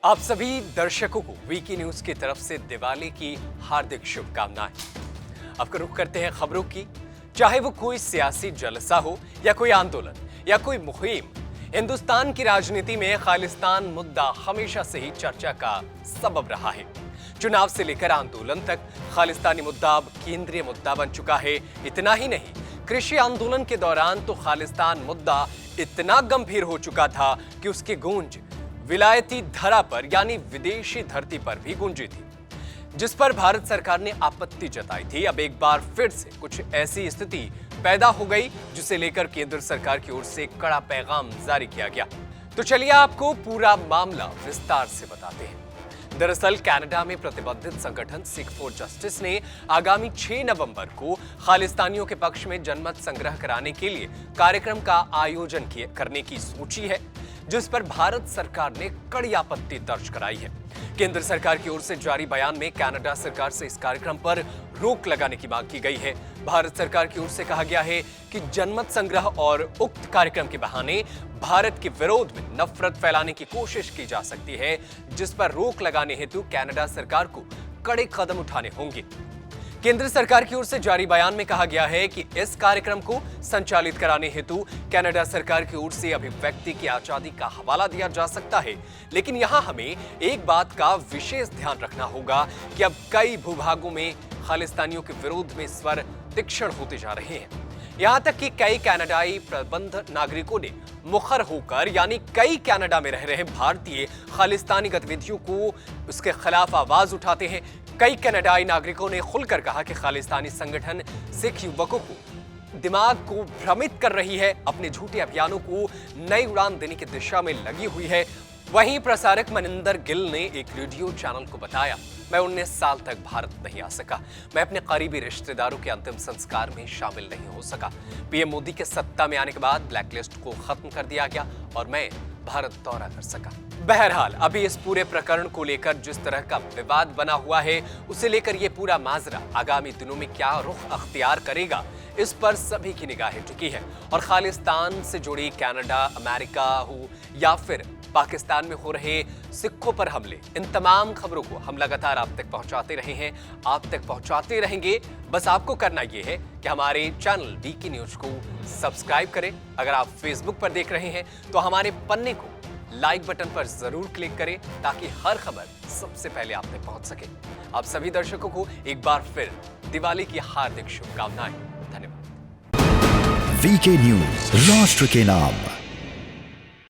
आप सभी दर्शकों को वीकी न्यूज की तरफ से दिवाली की हार्दिक शुभकामनाएं। अब रुख करते हैं खबरों की। चाहे वो कोई सियासी जलसा हो या कोई आंदोलन या कोई मुहिम, हिंदुस्तान की राजनीति में खालिस्तान मुद्दा हमेशा से ही चर्चा का सबब रहा है। चुनाव से लेकर आंदोलन तक खालिस्तानी मुद्दा अब केंद्रीय मुद्दा बन चुका है। इतना ही नहीं, कृषि आंदोलन के दौरान तो खालिस्तान मुद्दा इतना गंभीर हो चुका था कि उसकी गूंज विलायती धरा पर यानी विदेशी धरती पर भी गूंजी थी, जिस पर भारत सरकार ने आपत्ति जताई थी। अब एक बार फिर से कुछ ऐसी स्थिति पैदा हो गई जिसे लेकर केंद्र सरकार की ओर से कड़ा पैगाम जारी किया गया। तो चलिए आपको पूरा मामला विस्तार से बताते हैं। दरअसल कनाडा में प्रतिबंधित संगठन सिख फॉर जस्टिस ने आगामी 6 नवंबर को खालिस्तानियों के पक्ष में जनमत संग्रह कराने के लिए कार्यक्रम का आयोजन करने की सोची है, जिस पर भारत सरकार ने कड़ी आपत्ति दर्ज कराई है। केंद्र सरकार की ओर से जारी बयान में कनाडा सरकार से इस कार्यक्रम पर रोक लगाने की मांग की गई है। भारत सरकार की ओर से कहा गया है कि जनमत संग्रह और उक्त कार्यक्रम के बहाने भारत के विरोध में नफरत फैलाने की कोशिश की जा सकती है, जिस पर रोक लगाने हेतु कनाडा सरकार को कड़े कदम उठाने होंगे। केंद्र सरकार की ओर से जारी बयान में कहा गया है कि इस कार्यक्रम को संचालित कराने हेतु कनाडा सरकार की ओर से अभिव्यक्ति की आजादी का हवाला दिया जा सकता है, लेकिन यहां हमें एक बात का विशेष ध्यान रखना होगा कि अब कई भूभागों में खालिस्तानियों के विरोध में स्वर तीक्ष्ण होते जा रहे हैं। यहां तक कि कई कनाडाई प्रबंध नागरिकों ने मुखर होकर यानी कई कनाडा में रह रहे भारतीय खालिस्तानी गतिविधियों को उसके खिलाफ आवाज उठाते हैं। कई कनाडाई नागरिकों ने खुलकर कहा कि खालिस्तानी संगठन सिख युवकों को दिमाग को भ्रमित कर रही है, अपने झूठे अभियानों को नई उड़ान देने की दिशा में लगी हुई है। वहीं प्रसारक मनिंदर गिल ने एक रेडियो चैनल को बताया, मैं 19 साल तक भारत नहीं आ सका, मैं अपने करीबी रिश्तेदारों के अंतिम संस्कार में शामिल नहीं हो सका। पीएम मोदी के सत्ता में आने के बाद ब्लैकलिस्ट को खत्म कर दिया गया और मैं भारत दौरा कर सका। बहरहाल अभी इस पूरे प्रकरण को लेकर जिस तरह का विवाद बना हुआ है, उसे लेकर यह पूरा माजरा आगामी दिनों में क्या रुख अख्तियार करेगा, इस पर सभी की निगाहें टिकी है। और खालिस्तान से जुड़ी कनाडा, अमेरिका हो या फिर पाकिस्तान में हो रहे सिखों पर हमले, इन तमाम खबरों को हम लगातार आप तक पहुंचाते रहे हैं, आप तक पहुंचाते रहेंगे। बस आपको करना यह है कि हमारे चैनल वीकी न्यूज को सब्सक्राइब करें। अगर आप फेसबुक पर देख रहे हैं तो हमारे पन्ने को लाइक बटन पर जरूर क्लिक करें, ताकि हर खबर सबसे पहले आप तक पहुंच सके। आप सभी दर्शकों को एक बार फिर दिवाली की हार्दिक शुभकामनाएं। धन्यवाद। वीके न्यूज, राष्ट्र के नाम।